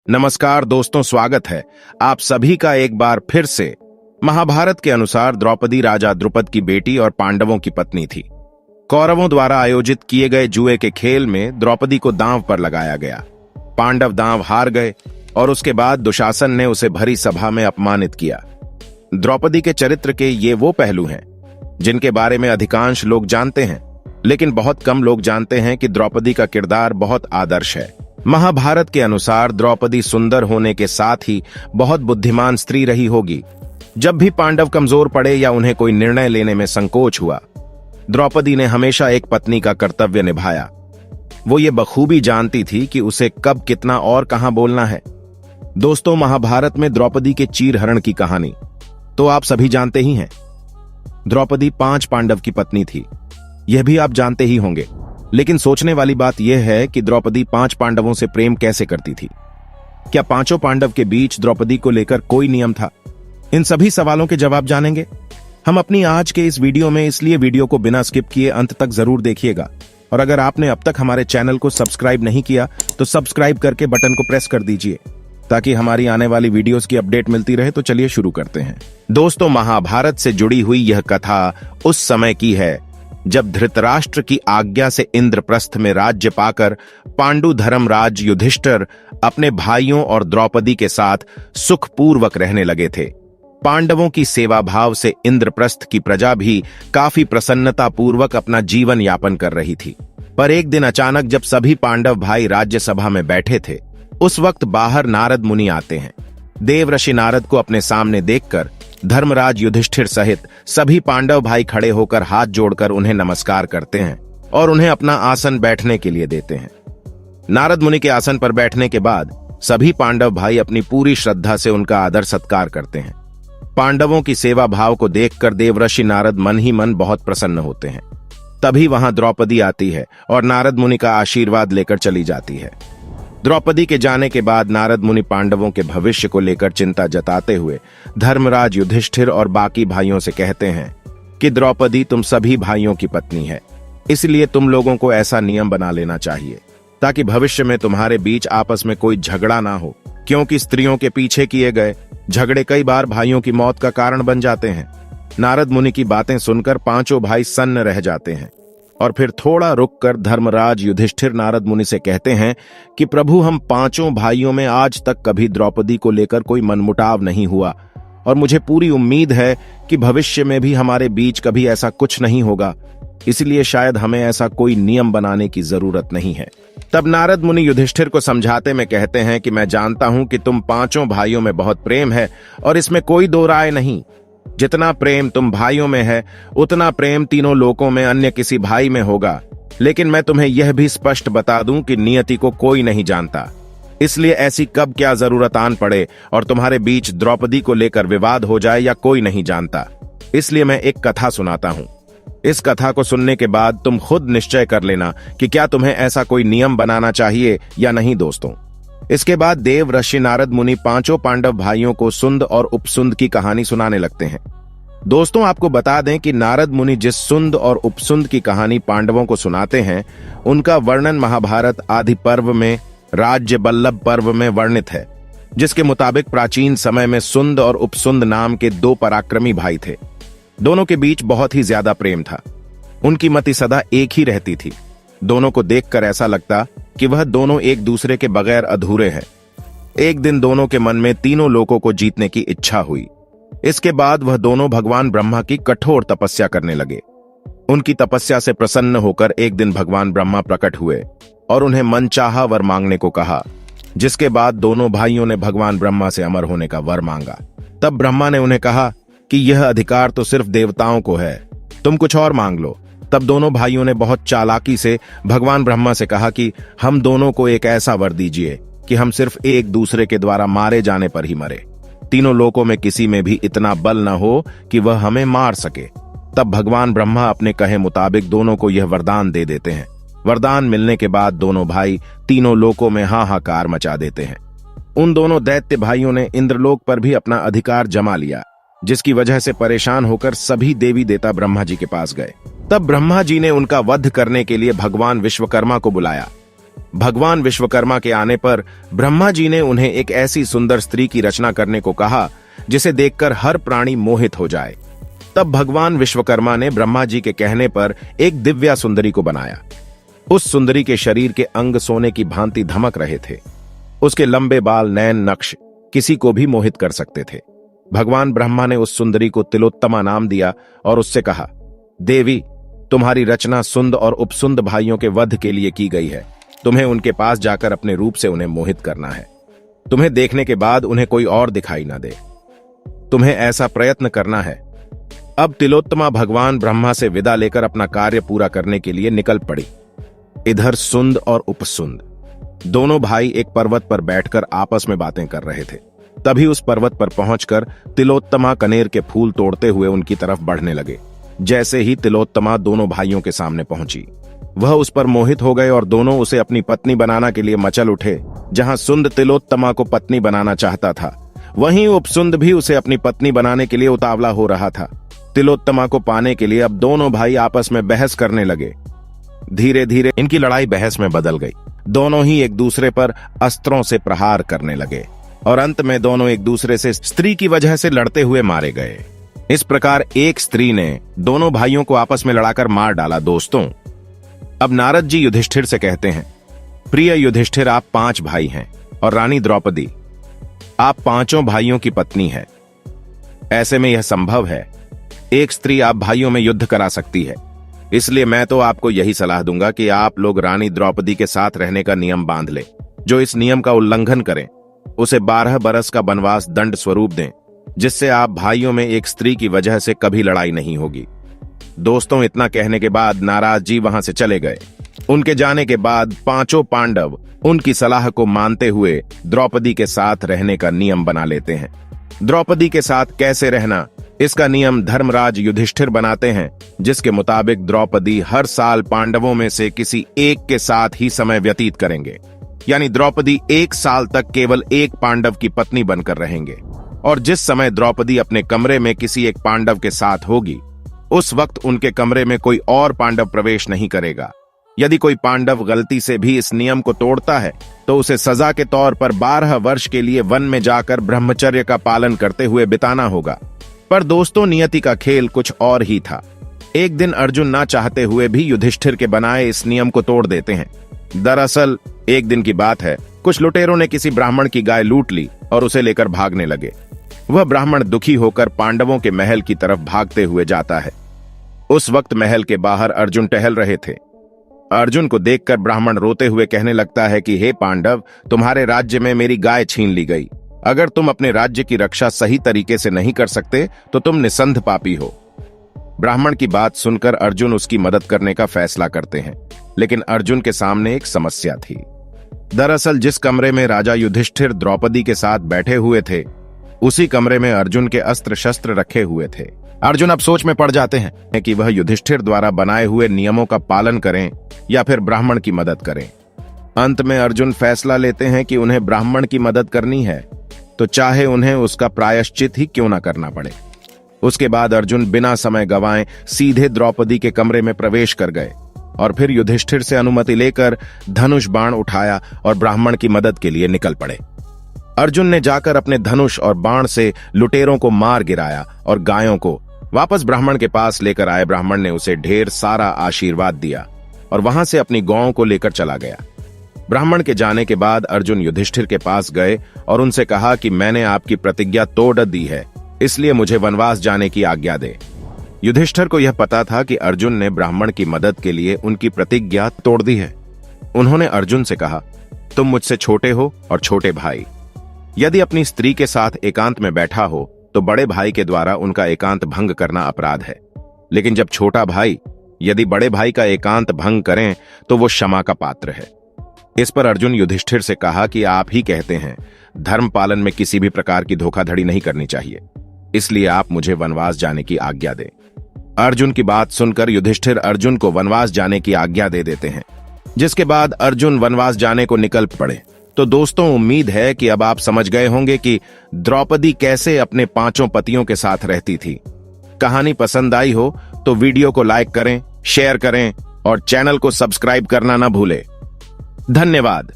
नमस्कार दोस्तों, स्वागत है आप सभी का एक बार फिर से। महाभारत के अनुसार द्रौपदी राजा द्रुपद की बेटी और पांडवों की पत्नी थी। कौरवों द्वारा आयोजित किए गए जुए के खेल में द्रौपदी को दांव पर लगाया गया। पांडव दांव हार गए और उसके बाद दुशासन ने उसे भरी सभा में अपमानित किया। द्रौपदी के चरित्र के ये वो पहलू हैं जिनके बारे में अधिकांश लोग जानते हैं, लेकिन बहुत कम लोग जानते हैं कि द्रौपदी का किरदार बहुत आदर्श है। महाभारत के अनुसार द्रौपदी सुंदर होने के साथ ही बहुत बुद्धिमान स्त्री रही होगी। जब भी पांडव कमजोर पड़े या उन्हें कोई निर्णय लेने में संकोच हुआ, द्रौपदी ने हमेशा एक पत्नी का कर्तव्य निभाया। वो ये बखूबी जानती थी कि उसे कब कितना और कहां बोलना है। दोस्तों, महाभारत में द्रौपदी के चीरहरण की कहानी तो आप सभी जानते ही हैं। द्रौपदी 5 पांडव की पत्नी थी, यह भी आप जानते ही होंगे। लेकिन सोचने वाली बात यह है कि द्रौपदी 5 पांडवों से प्रेम कैसे करती थी। क्या पांचों पांडव के बीच द्रौपदी को लेकर कोई नियम था? इन सभी सवालों के जवाब जानेंगे हम अपनी आज के इस वीडियो में, इसलिए वीडियो को बिना स्किप किए अंत तक जरूर देखिएगा। और अगर आपने अब तक हमारे चैनल को सब्सक्राइब नहीं किया तो सब्सक्राइब करके बटन को प्रेस कर दीजिए ताकि हमारी आने वाली वीडियोस की अपडेट मिलती रहे। तो चलिए शुरू करते हैं। दोस्तों, महाभारत से जुड़ी हुई यह कथा उस समय की है जब धृतराष्ट्र की आज्ञा से इंद्रप्रस्थ में राज्य पाकर पांडु धर्मराज युधिष्ठिर अपने भाइयों और द्रौपदी के साथ सुखपूर्वक रहने लगे थे। पांडवों की सेवा भाव से इंद्रप्रस्थ की प्रजा भी काफी प्रसन्नता पूर्वक अपना जीवन यापन कर रही थी। पर एक दिन अचानक जब सभी पांडव भाई राज्यसभा में बैठे थे, उस वक्त बाहर नारद मुनि आते हैं। देवऋषि नारद को अपने सामने देखकर धर्मराज युधिष्ठिर सहित सभी पांडव भाई खड़े होकर हाथ जोड़कर उन्हें नमस्कार करते हैं और उन्हें अपना आसन बैठने के लिए देते हैं। नारद मुनि के आसन पर बैठने के बाद सभी पांडव भाई अपनी पूरी श्रद्धा से उनका आदर सत्कार करते हैं। पांडवों की सेवा भाव को देखकर देवऋषि नारद मन ही मन बहुत प्रसन्न होते हैं। तभी वहां द्रौपदी आती है और नारद मुनि का आशीर्वाद लेकर चली जाती है। द्रौपदी के जाने के बाद नारद मुनि पांडवों के भविष्य को लेकर चिंता जताते हुए धर्मराज युधिष्ठिर और बाकी भाइयों से कहते हैं कि द्रौपदी तुम सभी भाइयों की पत्नी है, इसलिए तुम लोगों को ऐसा नियम बना लेना चाहिए ताकि भविष्य में तुम्हारे बीच आपस में कोई झगड़ा ना हो, क्योंकि स्त्रियों के पीछे किए गए झगड़े कई बार भाइयों की मौत का कारण बन जाते हैं। नारद मुनि की बातें सुनकर पांचों भाई सन्न रह जाते हैं और फिर थोड़ा रुककर धर्मराज युधिष्ठिर नारद मुनि से कहते हैं कि प्रभु, हम पांचों भाइयों में आज तक कभी द्रौपदी को लेकर कोई मनमुटाव नहीं हुआ और मुझे पूरी उम्मीद है कि भविष्य में भी हमारे बीच कभी ऐसा कुछ नहीं होगा, इसलिए शायद हमें ऐसा कोई नियम बनाने की जरूरत नहीं है। तब नारद मुनि युधिष्ठिर को समझाते में कहते हैं कि मैं जानता हूं कि तुम पांचों भाइयों में बहुत प्रेम है और इसमें कोई दो राय नहीं। जितना प्रेम तुम भाइयों में है, उतना प्रेम तीनों लोकों में अन्य किसी भाई में होगा। लेकिन मैं तुम्हें यह भी स्पष्ट बता दूं कि नियति को कोई नहीं जानता, इसलिए ऐसी कब क्या जरूरत आन पड़े और तुम्हारे बीच द्रौपदी को लेकर विवाद हो जाए या कोई नहीं जानता। इसलिए मैं एक कथा सुनाता हूं। इस कथा को सुनने के बाद तुम खुद निश्चय कर लेना कि क्या तुम्हें ऐसा कोई नियम बनाना चाहिए या नहीं। दोस्तों, इसके बाद देवऋषि नारद मुनि पांचों पांडव भाइयों को सुंद और उपसुंद की कहानी सुनाने लगते हैं। दोस्तों, आपको बता दें कि नारद मुनि जिस सुंद और उपसुंद की कहानी पांडवों को सुनाते हैं, उनका वर्णन महाभारत आदि पर्व में राज्य बल्लभ पर्व में वर्णित है, जिसके मुताबिक प्राचीन समय में सुंद और उपसुंद नाम के 2 पराक्रमी भाई थे। दोनों के बीच बहुत ही ज्यादा प्रेम था। उनकी मति सदा एक ही रहती थी। दोनों को देखकर ऐसा लगता कि वह दोनों एक दूसरे के बगैर अधूरे हैं। एक दिन दोनों के मन में तीनों लोकों को जीतने की इच्छा हुई। इसके बाद वह दोनों भगवान ब्रह्मा की कठोर तपस्या करने लगे। उनकी तपस्या से प्रसन्न होकर एक दिन भगवान ब्रह्मा प्रकट हुए और उन्हें मनचाहा वर मांगने को कहा, जिसके बाद दोनों भाइयों ने भगवान ब्रह्मा से अमर होने का वर मांगा। तब ब्रह्मा ने उन्हें कहा कि यह अधिकार तो सिर्फ देवताओं को है, तुम कुछ और मांग लो। तब दोनों भाइयों ने बहुत चालाकी से भगवान ब्रह्मा से कहा कि हम दोनों को एक ऐसा वर दीजिए कि हम सिर्फ एक दूसरे के द्वारा मारे जाने पर ही मरे। तीनों लोकों में किसी में भी इतना बल न हो कि वह हमें मार सके। तब भगवान ब्रह्मा अपने कहे मुताबिक दोनों को यह वरदान दे देते हैं। वरदान मिलने के बाद दोनों भाई तीनों लोकों में हाहाकार मचा देते हैं। उन दोनों दैत्य भाइयों ने इंद्रलोक पर भी अपना अधिकार जमा लिया, जिसकी वजह से परेशान होकर सभी देवी देवता ब्रह्मा जी के पास गए। तब ब्रह्मा जी ने उनका वध करने के लिए भगवान विश्वकर्मा को बुलाया। भगवान विश्वकर्मा के आने पर ब्रह्मा जी ने उन्हें एक ऐसी सुंदर स्त्री की रचना करने को कहा जिसे देखकर हर प्राणी मोहित हो जाए। तब भगवान विश्वकर्मा ने ब्रह्मा जी के कहने पर एक दिव्या सुंदरी को बनाया। उस सुंदरी के शरीर के अंग सोने की भांति धमक रहे थे। उसके लंबे बाल, नैन नक्श किसी को भी मोहित कर सकते थे। भगवान ब्रह्मा ने उस सुंदरी को तिलोत्तमा नाम दिया और उससे कहा, देवी, तुम्हारी रचना सुंद और उपसुंद भाइयों के वध के लिए की गई है। तुम्हें उनके पास जाकर अपने रूप से उन्हें मोहित करना है। तुम्हें देखने के बाद उन्हें कोई और दिखाई न दे। तुम्हें ऐसा प्रयत्न करना है। अब तिलोत्तमा भगवान ब्रह्मा से विदा लेकर अपना कार्य पूरा करने के लिए निकल पड़ी। इधर सुंद और उपसुंद दोनों भाई एक पर्वत पर बैठकर आपस में बातें कर रहे थे। तभी उस पर्वत पर पहुंचकर तिलोत्तमा कनेर के फूल तोड़ते हुए उनकी तरफ बढ़ने लगे। जैसे ही तिलोत्तमा दोनों भाइयों के सामने पहुंची, वह उस पर मोहित हो गए और दोनों उसे अपनी पत्नी बनाना के लिए मचल उठे। जहां सुंद तिलोत्तमा को पत्नी बनाना चाहता था, वहीं उपसुंद भी उसे अपनी पत्नी बनाने के लिए उतावला हो रहा था। तिलोत्तमा को पाने के लिए अब दोनों भाई आपस में बहस करने लगे। धीरे धीरे इनकी लड़ाई बहस में बदल गई। दोनों ही एक दूसरे पर अस्त्रों से प्रहार करने लगे और अंत में दोनों एक दूसरे से स्त्री की वजह से लड़ते हुए मारे गए। इस प्रकार एक स्त्री ने दोनों भाइयों को आपस में लड़ाकर मार डाला। दोस्तों, अब नारद जी युधिष्ठिर से कहते हैं, प्रिय युधिष्ठिर, आप 5 भाई हैं और रानी द्रौपदी आप 5 भाइयों की पत्नी है। ऐसे में यह संभव है, एक स्त्री आप भाइयों में युद्ध करा सकती है। इसलिए मैं तो आपको यही सलाह दूंगा कि आप लोग रानी द्रौपदी के साथ रहने का नियम बांध ले। जो इस नियम का उल्लंघन करें उसे 12 बरस का वनवास दंड स्वरूप दें, जिससे आप भाइयों में एक स्त्री की वजह से कभी लड़ाई नहीं होगी। दोस्तों, इतना कहने के बाद नाराज जी वहां से चले गए। उनके जाने के बाद 5 पांडव उनकी सलाह को मानते हुए द्रौपदी के साथ रहने का नियम बना लेते हैं। द्रौपदी के साथ कैसे रहना, इसका नियम धर्मराज युधिष्ठिर बनाते हैं, जिसके मुताबिक द्रौपदी हर साल पांडवों में से किसी एक के साथ ही समय व्यतीत करेंगे। यानी द्रौपदी 1 साल तक केवल एक पांडव की पत्नी बनकर रहेंगे और जिस समय द्रौपदी अपने कमरे में किसी एक पांडव के साथ होगी, उस वक्त उनके कमरे में कोई और पांडव प्रवेश नहीं करेगा। यदि कोई पांडव गलती से भी इस नियम को तोड़ता है तो उसे सजा के तौर पर 12 वर्ष के लिए वन में जाकर ब्रह्मचर्य का पालन करते हुए बिताना होगा। पर दोस्तों, नियति का खेल कुछ और ही था। एक दिन अर्जुन ना चाहते हुए भी युधिष्ठिर के बनाए इस नियम को तोड़ देते हैं। दरअसल एक दिन की बात है, कुछ लुटेरों ने किसी ब्राह्मण की गाय लूट ली और उसे लेकर भागने लगे। वह ब्राह्मण दुखी होकर पांडवों के महल की तरफ भागते हुए जाता है। उस वक्त महल के बाहर अर्जुन टहल रहे थे। अर्जुन को देखकर ब्राह्मण रोते हुए कहने लगता है कि हे पांडव, तुम्हारे राज्य में मेरी गाय छीन ली गई। अगर तुम अपने राज्य की रक्षा सही तरीके से नहीं कर सकते तो तुम निसंध पापी हो। ब्राह्मण की बात सुनकर अर्जुन उसकी मदद करने का फैसला करते हैं, लेकिन अर्जुन के सामने एक समस्या थी। दरअसल जिस कमरे में राजा युधिष्ठिर द्रौपदी के साथ बैठे हुए थे, उसी कमरे में अर्जुन के अस्त्र शस्त्र रखे हुए थे। अर्जुन अब सोच में पड़ जाते हैं कि वह युधिष्ठिर द्वारा बनाए हुए नियमों का पालन करें या फिर ब्राह्मण की मदद करें। अंत में अर्जुन फैसला लेते हैं कि उन्हें ब्राह्मण की मदद करनी है, तो चाहे उन्हें उसका प्रायश्चित ही क्यों ना करना पड़े। उसके बाद अर्जुन बिना समय गंवाए सीधे द्रौपदी के कमरे में प्रवेश कर गए और फिर युधिष्ठिर से अनुमति लेकर धनुष बाण उठाया और ब्राह्मण की मदद के लिए निकल पड़े। अर्जुन ने जाकर अपने धनुष और बाण से लुटेरों को मार गिराया और गायों को वापस ब्राह्मण के पास लेकर आए। ब्राह्मण ने उसे ढेर सारा आशीर्वाद दिया और वहां से अपनी गौओं को लेकर चला गया। ब्राह्मण के जाने के बाद अर्जुन युधिष्ठिर के पास गए और उनसे कहा कि मैंने आपकी प्रतिज्ञा तोड़ दी है, इसलिए मुझे वनवास जाने की आज्ञा दे। युधिष्ठिर को यह पता था कि अर्जुन ने ब्राह्मण की मदद के लिए उनकी प्रतिज्ञा तोड़ दी है। उन्होंने अर्जुन से कहा, तुम मुझसे छोटे हो और छोटे भाई, यदि अपनी स्त्री के साथ एकांत में बैठा हो तो बड़े भाई के द्वारा उनका एकांत भंग करना अपराध है, लेकिन जब छोटा भाई यदि बड़े भाई का एकांत भंग करें तो वो क्षमा का पात्र है। इस पर अर्जुन युधिष्ठिर से कहा कि आप ही कहते हैं धर्म पालन में किसी भी प्रकार की धोखाधड़ी नहीं करनी चाहिए, इसलिए आप मुझे वनवास जाने की आज्ञा दें। अर्जुन की बात सुनकर युधिष्ठिर अर्जुन को वनवास जाने की आज्ञा दे देते हैं, जिसके बाद अर्जुन वनवास जाने को निकल पड़े। तो दोस्तों, उम्मीद है कि अब आप समझ गए होंगे कि द्रौपदी कैसे अपने 5 पतियों के साथ रहती थी। कहानी पसंद आई हो तो वीडियो को लाइक करें, शेयर करें और चैनल को सब्सक्राइब करना ना भूलें। धन्यवाद।